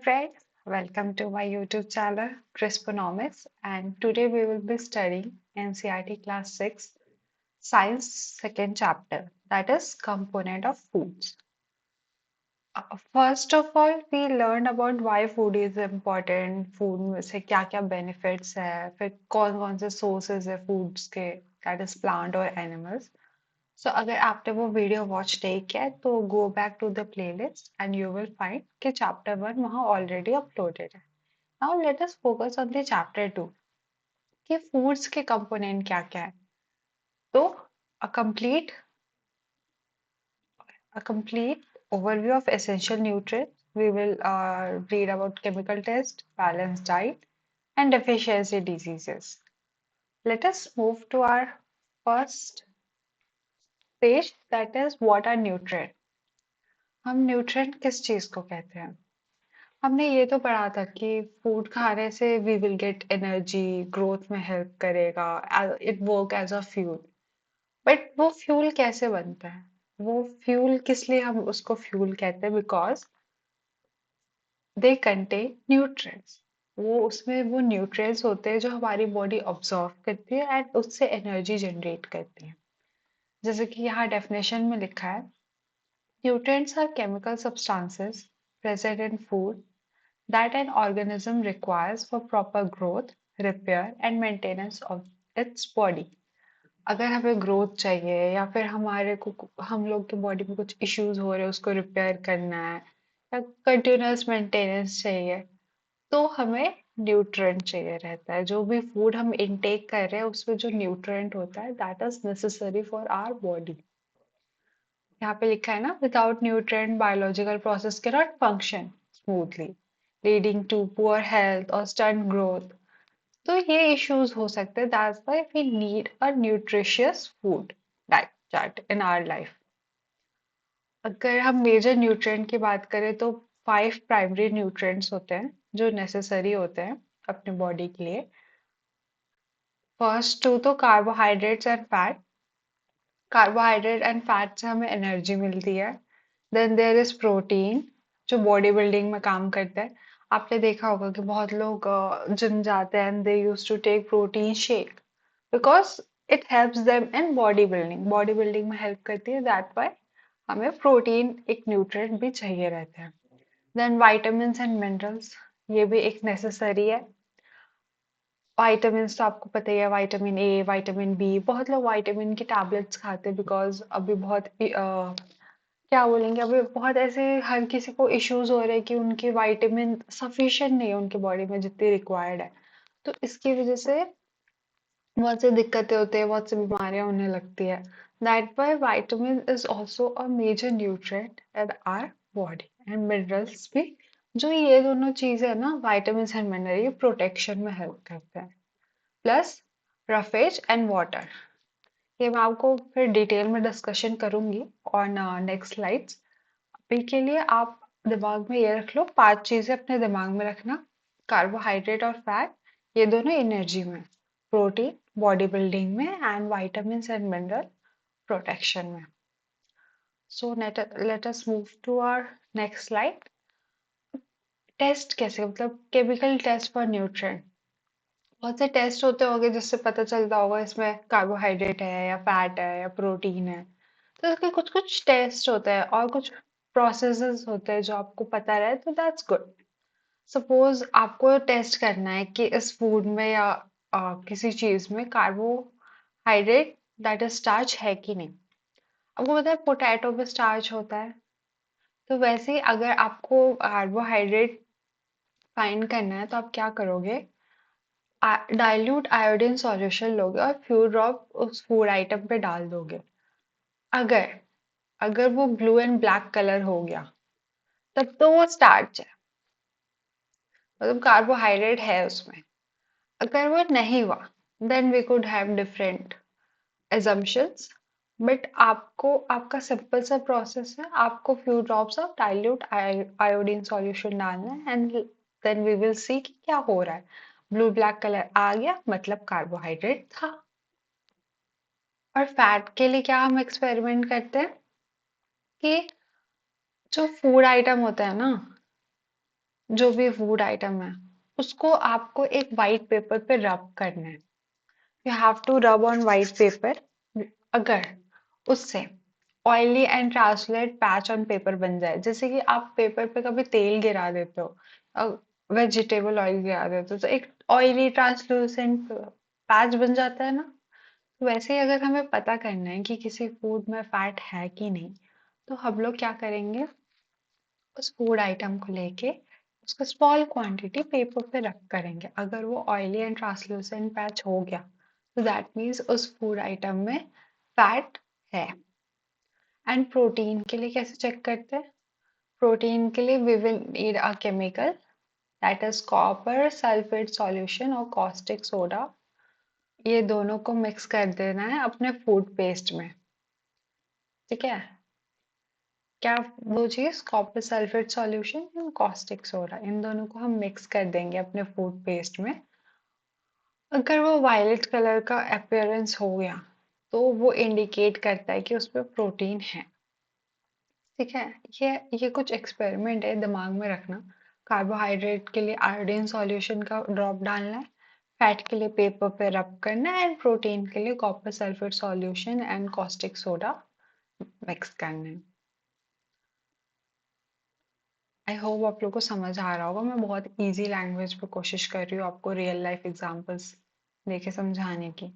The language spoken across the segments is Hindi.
friends, welcome to my YouTube channel Crisponomics, and today we will be studying NCERT Class 6 Science second chapter, that is component of foods. First of all, we learned about why food is important, food में से क्या क्या benefits है, फिर कौन कौन से sources है foods के, that is plant or animals. So अगर आपने वो वीडियो वॉच नहीं किया है तो go back to the playlist and you will find कि चैप्टर 1 वहाँ ऑलरेडी अपलोडेड है. Now let us focus on the chapter 2 कि फूड्स के कंपोनेंट क्या क्या है. तो a complete a complete overview of essential nutrients. We will read about chemical test, balanced diet, and deficiency diseases. Let us move to our first page, that is what are nutrients. हम न्यूट्रिएंट किस चीज को कहते हैं. हमने ये तो पढ़ा था कि फूड खाने से we will get energy, growth में हेल्प करेगा, it work as a fuel. But वो फ्यूल कैसे बनता है, वो फ्यूल किस लिए हम उसको फ्यूल कहते हैं, बिकॉज दे कंटेन न्यूट्रिएंट्स. वो उसमें वो न्यूट्रिएंट्स होते हैं जो हमारी बॉडी ऑब्जॉर्व करती है एंड उससे एनर्जी जनरेट करती है. जैसे कि यहाँ डेफिनेशन में लिखा है, nutrients are chemical substances present in food that an organism requires for proper growth, repair and maintenance of its body. अगर हमें ग्रोथ चाहिए या फिर हमारे को हम लोग के बॉडी में कुछ इश्यूज हो रहे हैं उसको रिपेयर करना है या कंटिन्यूअस मेंटेनेंस चाहिए, तो हमें न्यूट्रिएंट चाहिए रहता है. जो भी फूड हम इनटेक कर रहे हैं उसमें जो न्यूट्रिएंट होता है that is necessary for our body. यहाँ पे लिखा है ना, without nutrient biological process can not function smoothly, leading to poor health और स्टंट ग्रोथ. तो ये इश्यूज हो सकते हैं. That's why we need a nutritious food diet chart in our life. अगर हम मेजर न्यूट्रिएंट की बात करें तो 5 प्राइमरी न्यूट्रिएंट्स होते हैं जो नेसेसरी होते हैं अपने बॉडी के लिए. फर्स्ट टू तो carbohydrates and fat. Carbohydrate and fat से हमें एनर्जी मिलती है. देन देयर इज प्रोटीन जो बॉडी बिल्डिंग में काम करता है. आपने देखा होगा कि बहुत लोग जिम जाते हैं and they use to take protein shake because it helps them in body building. Body building में हेल्प करती है, दैट वाई हमें प्रोटीन एक न्यूट्रिएंट भी चाहिए रहता है. देन वाइटामिन्स एंड मिनरल्स, ये भी एक नेसेसरी है. विटामिन्स तो आपको पता ही है, विटामिन ए, विटामिन बी. बहुत लोग विटामिन की टैबलेट्स खाते हैं बिकॉज अभी बहुत क्या बोलेंगे, अभी बहुत ऐसे हर किसी को इश्यूज हो रहे हैं कि उनकी विटामिन सफिशिएंट नहीं है उनकी बॉडी में जितनी रिक्वायर्ड है. तो इसकी वजह से बहुत सी दिक्कतें होती है, बहुत सी बीमारियां होने लगती है. That why vitamin is also a major nutrient in our body and minerals भी. जो ये दोनों चीजें है ना, विटामिन एंड मिनरल, ये प्रोटेक्शन में हेल्प करते हैं. प्लस रफेज एंड वाटर, ये मैं आपको फिर डिटेल में डिस्कशन करूंगी ऑन नेक्स्ट स्लाइड्स. अभी के लिए आप दिमाग में ये रख लो, 5 चीजें अपने दिमाग में रखना. कार्बोहाइड्रेट और फैट, ये दोनों एनर्जी में, प्रोटीन बॉडी बिल्डिंग में and vitamin and mineral protection में. So let us move to our next slide. Test कैसे, मतलब केमिकल टेस्ट फॉर न्यूट्रिएंट. बहुत से टेस्ट होते होंगे जिससे पता चलता होगा इसमें कार्बोहाइड्रेट है या फैट है या प्रोटीन है. तो इसके कुछ कुछ टेस्ट होते हैं और कुछ प्रोसेसेस होते हैं जो आपको पता रहे तो दैट्स गुड. सपोज आपको टेस्ट करना है कि इस फूड में या किसी चीज में कार्बोहाइड्रेट दैट इज स्टार्च है कि नहीं. आपको पता है पोटैटो में स्टार्च होता है. तो वैसे ही अगर आपको कार्बोहाइड्रेट फाइंड करना है तो आप क्या करोगे, डाइल्यूट आयोडीन सॉल्यूशन लोगे और फ्यू ड्रॉप उस फूड आइटम पे डाल दोगे. अगर अगर वो ब्लू एंड ब्लैक कलर हो गया तब तो वो स्टार्च है, मतलब कार्बोहाइड्रेट है उसमें. अगर वो नहीं हुआ then we could have different assumptions. But आपको आपका सिंपल सा प्रोसेस है, आपको few drops of dilute iodine solution डालना है and then we will see कि क्या हो रहा है. ब्लू ब्लैक कलर आ गया मतलब कार्बोहाइड्रेट था. और फैट के लिए क्या हम एक्सपेरिमेंट करते हैं कि जो फूड आइटम होता है ना, जो भी फूड आइटम है, उसको आपको एक वाइट पेपर पे रब करना है। You have to rub on white paper. अगर उससे oily and translate patch on paper बन जाए, जैसे कि आप पेपर पे कभी तेल गिरा देते हो, वेजिटेबल ऑयल गिरा देते हो, तो एक ऑयली ट्रांसलूसेंट पैच बन जाता है ना। तो वैसे ही अगर हमें पता करना है कि किसी फूड में फैट है कि नहीं, तो हम लोग क्या करेंगे, उस फूड आइटम को लेके उसका स्मॉल क्वांटिटी पेपर पे रख करेंगे। अगर वो ऑयली एंड ट्रांसलूसेंट पैच हो गया, तो दैट मीन्स उस फूड आइटम में फैट है। एंड प्रोटीन के लिए कैसे चेक करते हैं? प्रोटीन के लिए we will need a chemical, that is copper sulphate solution और कॉस्टिक सोडा। ये दोनों को मिक्स कर देना है अपने फूड पेस्ट में। ठीक है? क्या वो चीज copper sulphate solution and caustic soda, इन दोनों को हम मिक्स कर देंगे अपने फूड पेस्ट में। अगर वो वायलेट कलर का अपीयरेंस हो गया, तो वो इंडिकेट करता है कि उसमें प्रोटीन है। ठीक है? ये कुछ एक्सपेरिमेंट है, दिमाग में रखना। कार्बोहाइड्रेट के लिए आयोडीन सॉल्यूशन का ड्रॉप डालना है, फैट के लिए पेपर पे रब करना है, एंड प्रोटीन के लिए copper sulphate solution and caustic soda mix करना है। आई होप आप लोग को समझ आ रहा होगा। मैं बहुत इजी लैंग्वेज पे कोशिश कर रही हूँ आपको रियल लाइफ एग्जांपल्स देके समझाने की।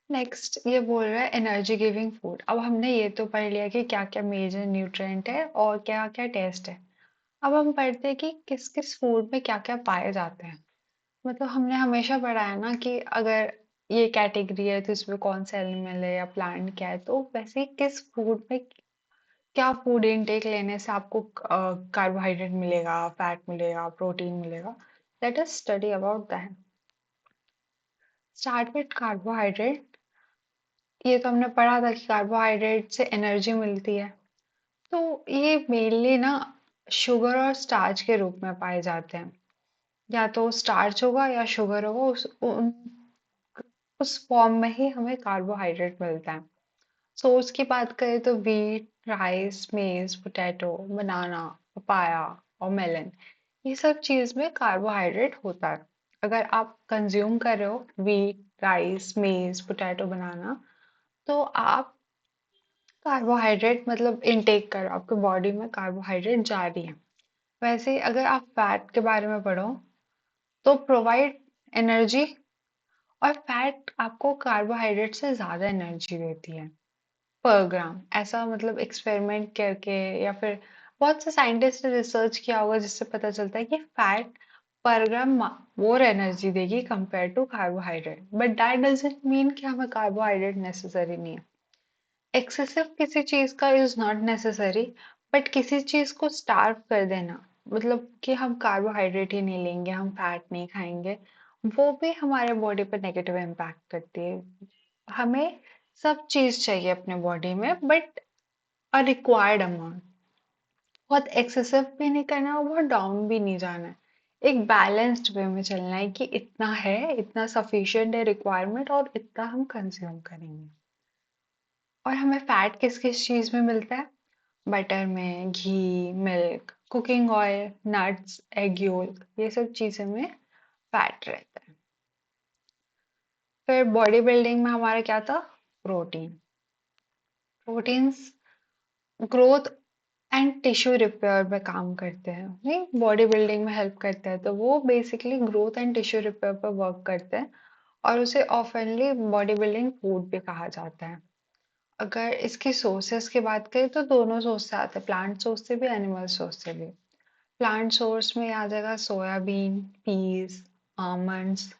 नेक्स्ट ये बोल रहा है एनर्जी गिविंग फूड। अब हमने ये तो पढ़ लिया कि क्या क्या मेजर न्यूट्रिएंट है और क्या क्या टेस्ट है। अब हम पढ़ते हैं कि किस किस फूड में क्या क्या पाए जाते हैं। मतलब हमने हमेशा पढ़ा है ना कि अगर ये कैटेगरी है तो इसमें कौन सा एनिमल है या प्लांट क्या है, तो वैसे ही किस फूड में क्या फूड इनटेक लेने से आपको कार्बोहाइड्रेट मिलेगा, फैट मिलेगा, प्रोटीन मिलेगा। Let us study about that. Start with carbohydrate. ये तो हमने पढ़ा था कि कार्बोहाइड्रेट से एनर्जी मिलती है। तो ये मेनली ना शुगर और स्टार्च के रूप में पाए जाते हैं। या तो स्टार्च होगा या शुगर होगा, उस फॉर्म में ही हमें कार्बोहाइड्रेट मिलता है। सोर्स की बात करें तो व्हीट, राइस, मेज, पोटैटो, बनाना, पपाया और मेलन, ये सब चीज में कार्बोहाइड्रेट होता है। अगर आप कंज्यूम कर रहे हो व्हीट, राइस, मेज, पोटैटो, बनाना, तो आप कार्बोहाइड्रेट मतलब इनटेक कर रहे हो, आपके बॉडी में कार्बोहाइड्रेट जा रही है। वैसे ही अगर आप फैट के बारे में पढ़ो, तो प्रोवाइड एनर्जी, और फैट आपको कार्बोहाइड्रेट से ज्यादा एनर्जी देती है पर ग्राम। ऐसा मतलब एक्सपेरिमेंट करके या फिर बहुत से साइंटिस्ट ने रिसर्च किया होगा, जिससे पता चलता है कि fat per gram more energy देगी compare to carbohydrate. But that doesn't mean कि हमें कार्बोहाइड्रेट नेसेसरी नहीं है। एक्सेसिव किसी चीज का इज नॉट नेसेसरी, बट किसी चीज को स्टार्व कर देना, मतलब कि हम कार्बोहाइड्रेट ही नहीं लेंगे, हम फैट नहीं खाएंगे, वो भी हमारे बॉडी पर नेगेटिव इम्पैक्ट करती है। हमें सब चीज चाहिए अपने बॉडी में, बट अ रिक्वायर्ड अमाउंट। बहुत एक्सेसिव भी नहीं करना है और बहुत डाउन भी नहीं जाना है। एक बैलेंस्ड वे में चलना है कि इतना है, इतना सफिशिएंट है रिक्वायरमेंट, और इतना हम कंज्यूम करेंगे। और हमें फैट किस किस चीज में मिलता है? बटर में, घी, milk, cooking oil, nuts, egg yolk, ये सब चीजें में फैट रहता है। फिर बॉडी बिल्डिंग में हमारा क्या था? Protein. Proteins growth and tissue repair में काम करते हैं, नहीं बॉडी बिल्डिंग में हेल्प करते हैं, तो वो basically growth and tissue repair पर वर्क करते हैं। और उसे ऑफनली बॉडी बिल्डिंग फूड भी कहा जाता है। अगर इसकी सोर्सेस की बात करें तो दोनों सोर्स से आते हैं, प्लांट सोर्स से भी, एनिमल सोर्स से भी। प्लांट सोर्स में आ जाएगा सोयाबीन, पीस, आमंड्स,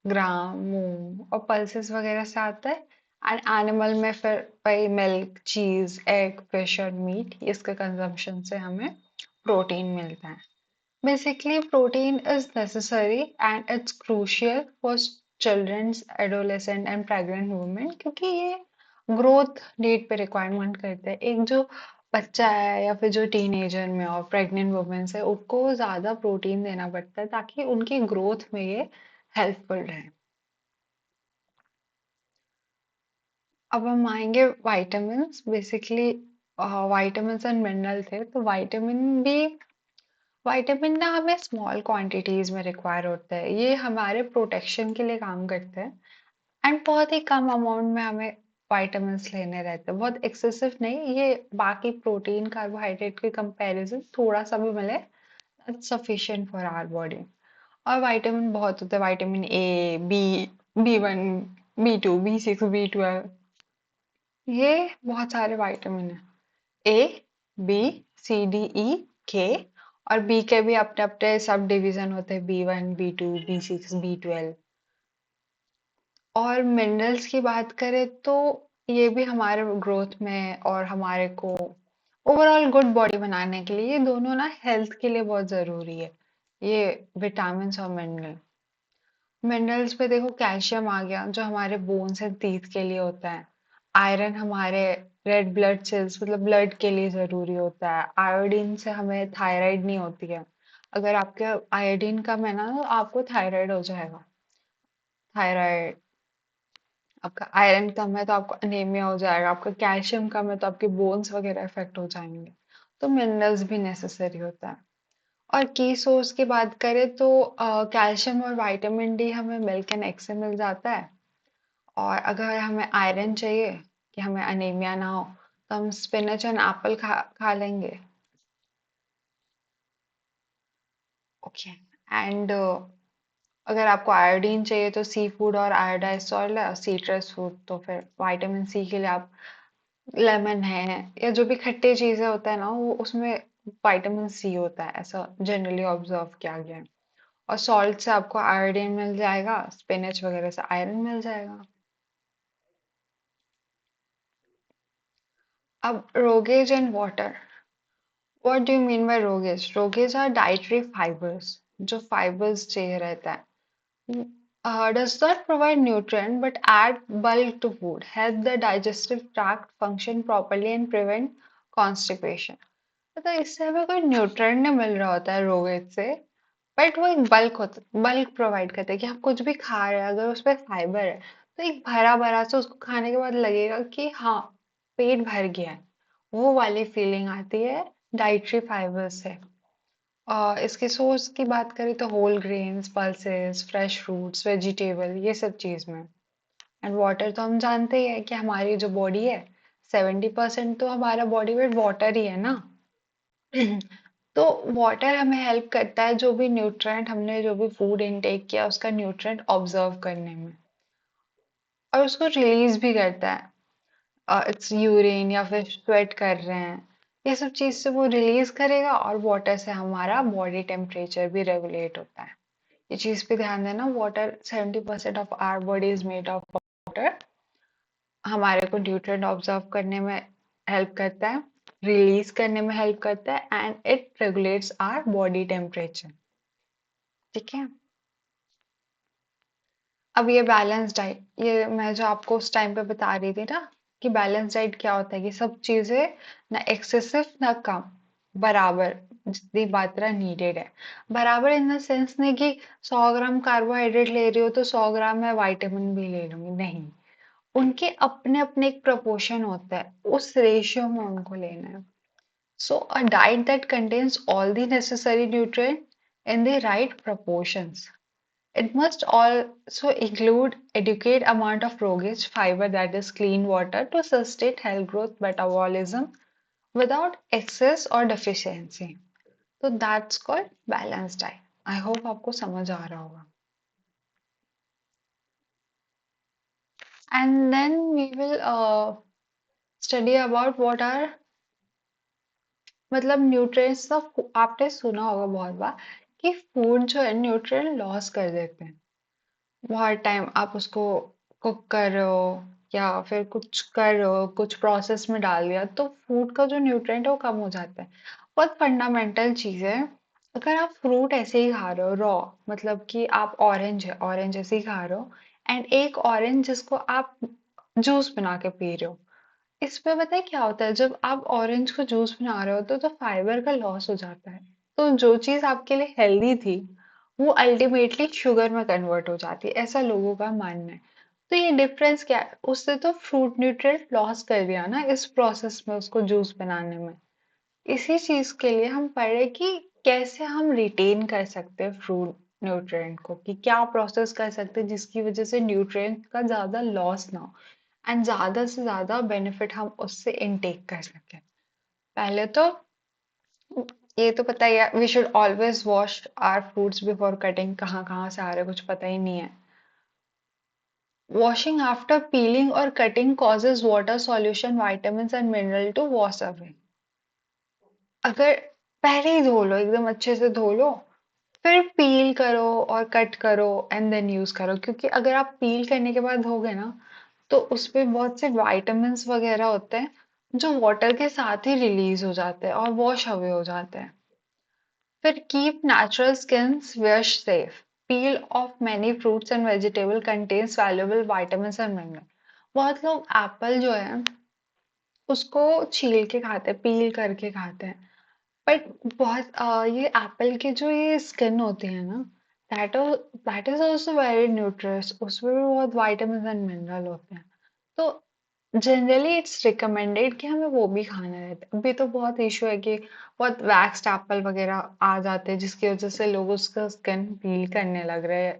ग्राम, मूंग और पल्सेस वगैरह से आता है। एंड एनिमल में फिर वही मिल्क, चीज, एग, फिश और मीट, इसके कंजम्पशन से हमें प्रोटीन मिलता है। Basically, protein is necessary and it's crucial for children's, adolescent and pregnant women, क्योंकि ये ग्रोथ नीड पे रिक्वायरमेंट करते हैं। एक जो बच्चा है या फिर जो टीनेजर में और प्रेग्नेंट वुमेन्स है, उनको ज़्यादा प्रोटीन देना पड़ता है ताकि उनकी ग्रोथ में ये हेल्पफुल रहे। अब हम आएंगे vitamin. Basically vitamin and mineral थे, तो वाइटामिन भी विटामिन ना हमें स्मॉल क्वांटिटीज में रिक्वायर होता है, ये हमारे प्रोटेक्शन के लिए काम करते हैं। एंड बहुत ही कम अमाउंट में हमें विटामिन्स लेने रहते हैं, बहुत एक्सेसिव नहीं, ये बाकी प्रोटीन कार्बोहाइड्रेट के कंपैरिजन थोड़ा सा भी मिले, सफिशिएंट फॉर आवर बॉडी। और विटामिन बहुत होते हैं, vitamin A, B 1, B2, B6, B12, ये बहुत सारे विटामिन है। A, B, C, D, E, K, और बी के भी अपने अपने सब डिवीजन होते हैं, B1, B2, B6, B12। और मिनरल्स की बात करें तो ये भी हमारे ग्रोथ में और हमारे को ओवरऑल गुड बॉडी बनाने के लिए, ये दोनों ना हेल्थ के लिए बहुत जरूरी है, ये विटामिन और मिनरल। मिनरल्स पे देखो, कैल्शियम आ गया जो हमारे बोन्स एंड टीथ के लिए होता है। आयरन हमारे रेड ब्लड सेल्स मतलब ब्लड के लिए जरूरी होता है। आयोडीन से हमें थायराइड नहीं होती है। अगर आपके आयोडीन कम है ना तो आपको थायराइड हो जाएगा। थायराइड, आपका आयरन कम है तो आपको अनीमिया हो जाएगा, आपका कैल्शियम कम है तो आपके बोन्स वगैरह इफेक्ट हो जाएंगे। तो मिनरल्स भी नेसेसरी होता है। और की सोर्स की बात करें तो कैल्शियम और विटामिन डी हमें मिल्क एंड एग से मिल जाता है। और अगर हमें आयरन चाहिए कि हमें अनीमिया ना हो, तो हम स्पिनच एंड एप्पल खा खा लेंगे। ओके। एंड अगर आपको आयोडीन चाहिए तो सी फूड और आयोडाइज सॉल्ट है, सीट्रस फूड तो फिर विटामिन सी के लिए आप लेमन है, या जो भी खट्टे चीजें होता है ना वो उसमें विटामिन सी होता है, ऐसा जनरली ऑब्जर्व किया गया है। और सॉल्ट से आपको आयोडीन मिल जाएगा, स्पिनच वगैरह से आयरन मिल जाएगा। अब roughage and water, what do you mean by roughage? Roughage are dietary fibres, जो फाइबर्स चाहिए रहता है। Does not provide nutrient but add bulk to food, help the digestive tract function properly and prevent constipation। मतलब इससे हमें कोई न्यूट्रिएंट नहीं मिल रहा होता है रोगेज से, बट वो एक बल्क होता, बल्क प्रोवाइड करता है कि आप कुछ भी खा रहे हैं अगर उसमें फाइबर है तो एक भरा भरा से उसको खाने के बाद लगेगा कि हाँ, पेट भर गया है, वो वाली फीलिंग आती है डाइटरी फाइबर से। इसके सोर्स की बात करें तो whole grains, pulses, fresh fruits, vegetable, ये सब चीज में। एंड वाटर तो हम जानते ही है कि हमारी जो बॉडी है, 70% तो हमारा बॉडी वेट वाटर ही है ना। तो वाटर हमें हेल्प करता है जो भी न्यूट्रिएंट हमने जो भी फूड इनटेक किया उसका न्यूट्रिएंट ऑब्जर्व करने में, और उसको रिलीज भी करता है। इट्स यूरिन या फिर स्वेट कर रहे हैं, ये सब चीज से वो रिलीज करेगा, और वाटर से हमारा बॉडी टेम्परेचर भी रेगुलेट होता है। ये चीज पे ध्यान देना, water 70% of our body is made of water. हमारे को न्यूट्रिएंट ऑब्जर्व करने में हेल्प करता है, रिलीज करने में हेल्प करता है, and it regulates our body temperature. ठीक है। अब ये बैलेंस डाइट, ये मैं जो आपको उस टाइम पे बता रही थी ना कि बैलेंस डाइट क्या होता है, कि सब चीजें ना एक्सेसिव ना कम, बराबर, जितनी मात्रा नीडेड है। बराबर इन द सेंस नहीं कि 100 ग्राम कार्बोहाइड्रेट ले रही हो तो 100 ग्राम मैं विटामिन भी ले लूंगी, नहीं। उनके अपने अपने एक प्रोपोर्शन होता है, उस रेशियो में उनको लेना है। So a diet that contains all the necessary nutrient in the right proportions. It must also include adequate amount of roguish fiber, that is clean water, to sustain health growth metabolism without excess or deficiency. So that's called balanced diet. I hope आपको समझ आ रहा होगा. And then we will study about what are, मतलब न्यूट्रिएंट्स का, आपने सुना होगा बहुत बार कि फूड जो है न्यूट्रिएंट लॉस कर देते हैं। बहुत टाइम आप उसको कुक कर रहे हो या फिर कुछ कर रहे हो, कुछ प्रोसेस में डाल दिया तो फूड का जो न्यूट्रिएंट है वो कम हो जाता है। बहुत फंडामेंटल चीज़ है। अगर आप फ्रूट ऐसे ही खा रहे हो रॉ, मतलब कि आप ऑरेंज है, ऑरेंज ऐसे ही खा रहे हो, एंड एक ऑरेंज जिसको आप जूस बना के पी रहे हो, इसमें पता है क्या होता है, जब आप ऑरेंज को जूस बना रहे हो तो फाइबर का लॉस हो जाता है। तो जो चीज आपके लिए हेल्दी थी वो अल्टीमेटली शुगर में कन्वर्ट हो जाती है, ऐसा लोगों का मानना है। तो ये डिफरेंस क्या है, उससे तो फ्रूट न्यूट्रिएंट लॉस कर दिया ना इस प्रोसेस में उसको जूस बनाने में। इसी चीज के लिए हम पढ़े कि कैसे हम रिटेन कर सकते हैं फ्रूट न्यूट्रिएंट को, कि क्या प्रोसेस कर सकते हैं जिसकी वजह से न्यूट्रिएंट का ज्यादा लॉस ना हो एंड ज्यादा से ज्यादा बेनिफिट हम उससे इनटेक कर सकें। पहले तो ये तो पता ही है, we should always wash our fruits before cutting. कहाँ कहाँ से आ रहे कुछ पता ही नहीं है। Washing after peeling or cutting causes water solution vitamins and mineral to wash away। अगर पहले ही धो लो, एकदम अच्छे से धो लो, फिर पील करो और कट करो एंड देन यूज करो, क्योंकि अगर आप पील करने के बाद धोगे ना, तो उसपे बहुत से विटामिन्स वगैरह होते हैं जो वाटर के साथ ही रिलीज हो जाते हैं और वॉश अवे हो जाते हैं। फिर keep natural skins wash safe। Peel of many fruits and vegetable contains valuable vitamins and minerals। बहुत लोग एप्पल जो है उसको छील के खाते हैं, पील करके खाते हैं। बट बहुत ये एप्पल की जो ये स्किन होती है ना, that that is also very nutritious, उसमें भी बहुत विटामिन एंड मिनरल होते हैं। तो जनरली इट्स रिकमेंडेड कि हमें वो भी खाना रहता है। अभी तो बहुत इशू है कि बहुत वैक्स्ड एप्पल वगैरह आ जाते हैं जिसकी वजह से लोग उसका स्किन पील करने लग रहे हैं।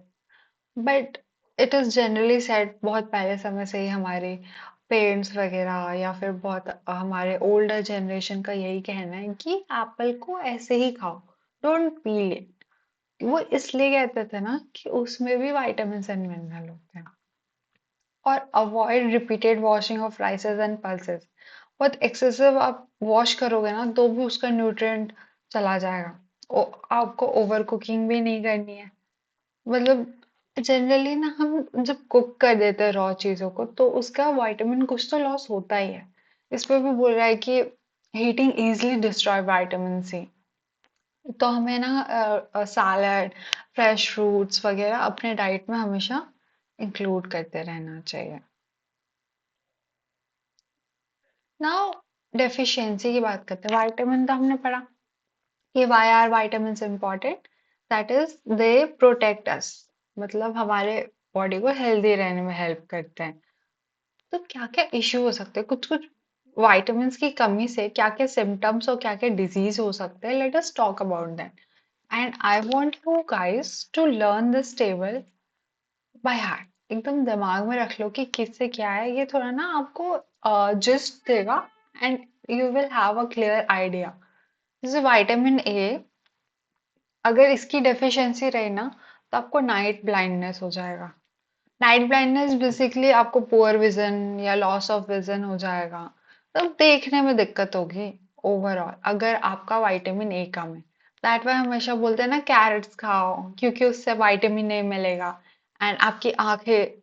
But it is generally said, बहुत पहले समय से ही हमारे पेरेंट्स वगैरह या फिर बहुत हमारे ओल्डर जनरेशन का यही कहना है कि एप्पल को ऐसे ही खाओ, डोंट पील इट। वो इसलिए कहते थे ना कि उसमें भी विटामिन एंड मिनरल होते हैं। और avoid repeated washing of राइसेस and pulses. बहुत एक्सेसिव आप वॉश करोगे ना तो भी उसका न्यूट्रिएंट चला जाएगा। आपको ओवर कुकिंग भी नहीं करनी है। मतलब जनरली ना हम जब कुक कर देते हैं रॉ चीजों को तो उसका विटामिन कुछ तो लॉस होता ही है। इस पे भी बोल रहा है कि heating easily destroy vitamin C. तो हमें ना सैलड, फ्रेश फ्रूट्स वगैरह अपने डाइट में हमेशा इंक्लूड करते रहना चाहिए। नाउ डेफिशिएंसी की बात करते हैं। विटामिन तो हमने पढ़ा कि why are vitamins important, that is they protect us, मतलब हमारे बॉडी को हेल्दी रहने में हेल्प करते हैं। तो क्या क्या इश्यू हो सकते हैं, कुछ कुछ vitamins की कमी से क्या क्या सिम्टम्स और क्या क्या डिजीज हो सकते हैं, let us talk about that. And I want you guys to learn this table by heart. एकदम दिमाग में रख लो कि किससे क्या है, ये थोड़ा ना आपको जिस्ट देगा and you will have a clear idea. जैसे विटामिन ए, अगर इसकी डेफिशिएंसी रही ना तो आपको नाइट ब्लाइंडनेस हो जाएगा। नाइट ब्लाइंडनेस बेसिकली आपको पुअर विजन या लॉस ऑफ विजन हो जाएगा, तब देखने में दिक्कत होगी ओवरऑल अगर आपका विटामिन ए कम है। दैट वाई हमेशा बोलते हैं ना कैरेट्स खाओ, क्योंकि उससे विटामिन ए मिलेगा एंड आपकी आंखें,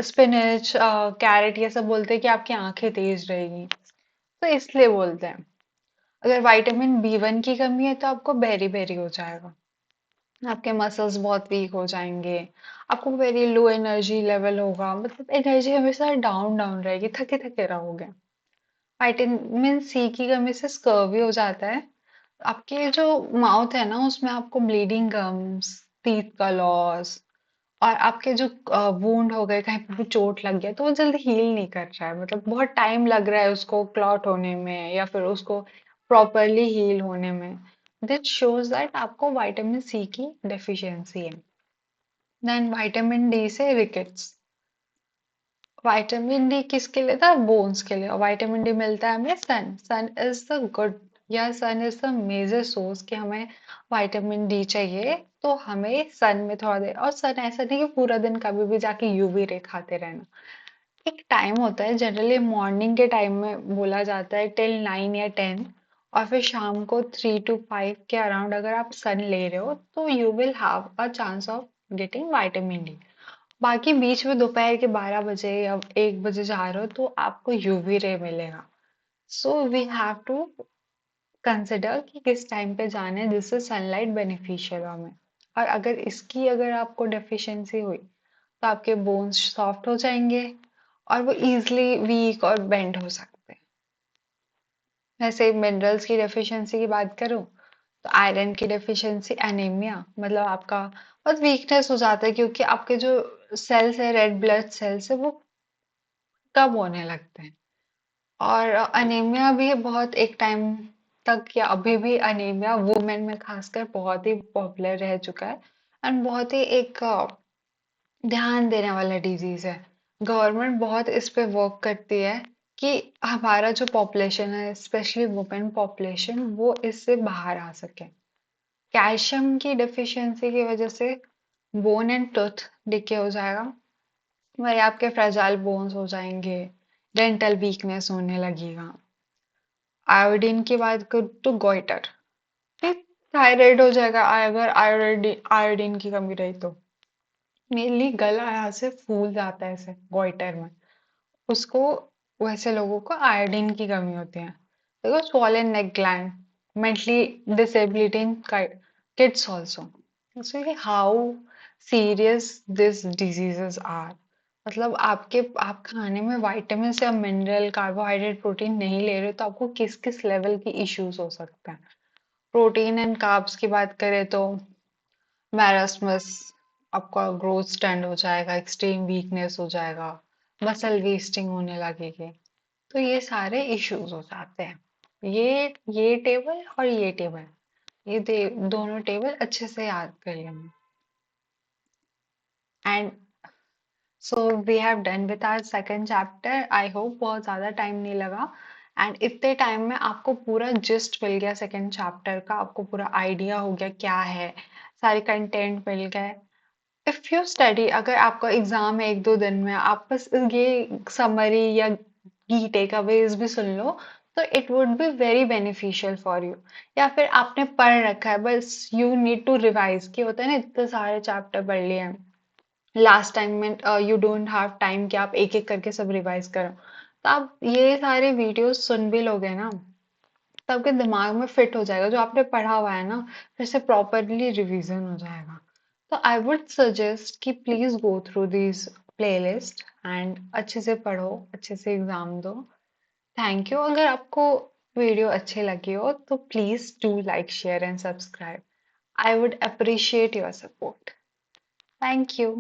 स्पिनच, कैरेट ये सब बोलते हैं कि आपकी आंखें तेज रहेगी, तो इसलिए बोलते हैं। अगर विटामिन बी वन की कमी है तो आपको बेरी बेरी हो जाएगा, आपके मसल्स बहुत वीक हो जाएंगे, आपको वेरी लो एनर्जी लेवल होगा, मतलब एनर्जी हमेशा डाउन डाउन रहेगी, थके थके रहोगे। विटामिन सी की कमी से स्कर्वी हो जाता है। आपके जो माउथ है ना उसमें आपको ब्लीडिंग गम्स, टीथ का लॉस, और आपके जो वुंड हो गए, कहीं पे भी चोट लग गया तो वो जल्दी हील नहीं कर रहा है, मतलब बहुत टाइम लग रहा है उसको क्लॉट होने में या फिर उसको प्रॉपरली हील होने में। दिस शोज दैट आपको विटामिन सी की डेफिशिएंसी है। देन विटामिन डी से रिकेट्स। विटामिन डी किसके लिए था? बोन्स के लिए। और विटामिन डी मिलता है हमें सन, सन इज द गुड या सन इज द मेजर सोर्स कि हमें विटामिन डी चाहिए, तो हमें सन में थोड़ा देर, और सन ऐसा नहीं कि पूरा दिन कभी भी जाके यूवी रे खाते रहना। एक टाइम होता है, जनरली मॉर्निंग के टाइम में बोला जाता है टिल 9 या 10, और फिर शाम को 3 to 5 के अराउंड अगर आप सन ले रहे हो तो you will have a chance of getting vitamin D. बाकी बीच में दोपहर के 12 बजे या 1 बजे जा रहे हो तो आपको यूवी रे मिलेगा। So we have to consider कि किस टाइम पे जाना है जिससे सनलाइट बेनिफिशियल हो हमें। और अगर आपको डेफिशिएंसी हुई तो आपके बोन्स सॉफ्ट हो जाएंगे और वो इजीली वीक और बेंड हो सकते हैं। वैसे मिनरल्स की डेफिशिएंसी की बात करूं तो आयरन की डेफिशिएंसी, एनीमिया, मतलब आपका बहुत वीकनेस हो जाता है क्योंकि आपके जो सेल्स है, रेड ब्लड सेल्स है, वो कम होने लगते हैं। और अनीमिया भी बहुत एक टाइम तक या अभी भी अनीमिया वुमेन में खासकर बहुत ही पॉपुलर रह चुका है एंड बहुत ही एक ध्यान देने वाला डिजीज है। गवर्नमेंट बहुत इस पे वर्क करती है कि हमारा जो पॉपुलेशन है स्पेशली वुमेन पॉपुलेशन वो इससे बाहर आ सके। कैल्शियम की डिफिशियंसी की वजह से बोन एंड टूथ डिके हो जाएगा, वही आपके फ्रेजाइल बोन्स हो जाएंगे, डेंटल वीकनेस होने लगेगा। आयोडीन की बात करूँ तो गोइटर, ठीक, थायराइड हो जाएगा अगर आयोडीन आयोडीन की कमी रही तो। मेनली गला यहाँ से फूल जाता है ऐसे गोइटर में, उसको वैसे लोगों को आयोडीन की कमी होती है। देखो swollen neck gland, mentally disability in kids also. So ये how serious these diseases are. मतलब आप खाने में विटामिन या मिनरल कार्बोहाइड्रेट प्रोटीन नहीं ले रहे तो आपको किस किस लेवल की इश्यूज हो सकते हैं। प्रोटीन एंड कार्ब्स की बात करें तो मैरास्मस, आपका ग्रोथ स्टैंड हो जाएगा, एक्सट्रीम वीकनेस हो जाएगा, मसल वेस्टिंग होने लगेगी। तो ये सारे इश्यूज हो जाते हैं। ये टेबल और ये टेबल, दोनों टेबल अच्छे से याद कर लेंगे। And so we have done with our second chapter. I hope बहुत ज़्यादा टाइम नहीं लगा एंड इतने टाइम में आपको पूरा जिस्ट मिल गया सेकंड चैप्टर का, आपको पूरा आइडिया हो गया क्या है, सारे कंटेंट मिल गए। इफ यू स्टडी, अगर आपका एग्जाम है 1-2 दिन में, आप बस ये समरी या की टेकअवेज भी सुन लो तो it would be very beneficial for you. या फिर आपने पढ़ रखा है बस यू नीड टू रिवाइज, कि होता है ना इतने सारे चैप्टर पढ़ लिए हैं लास्ट टाइम में, यू डोंट हैव टाइम कि आप एक एक करके सब रिवाइज करो, तो आप ये सारे वीडियोस सुन भी लोगे ना तो आपके दिमाग में फिट हो जाएगा, जो आपने पढ़ा हुआ है ना फिर से प्रॉपरली रिवीजन हो जाएगा। तो आई वुड सजेस्ट कि please go through this playlist and अच्छे से पढ़ो, अच्छे से एग्जाम दो। Thank you. अगर आपको वीडियो अच्छी लगी हो तो please do like share and subscribe. I would appreciate your support. Thank you.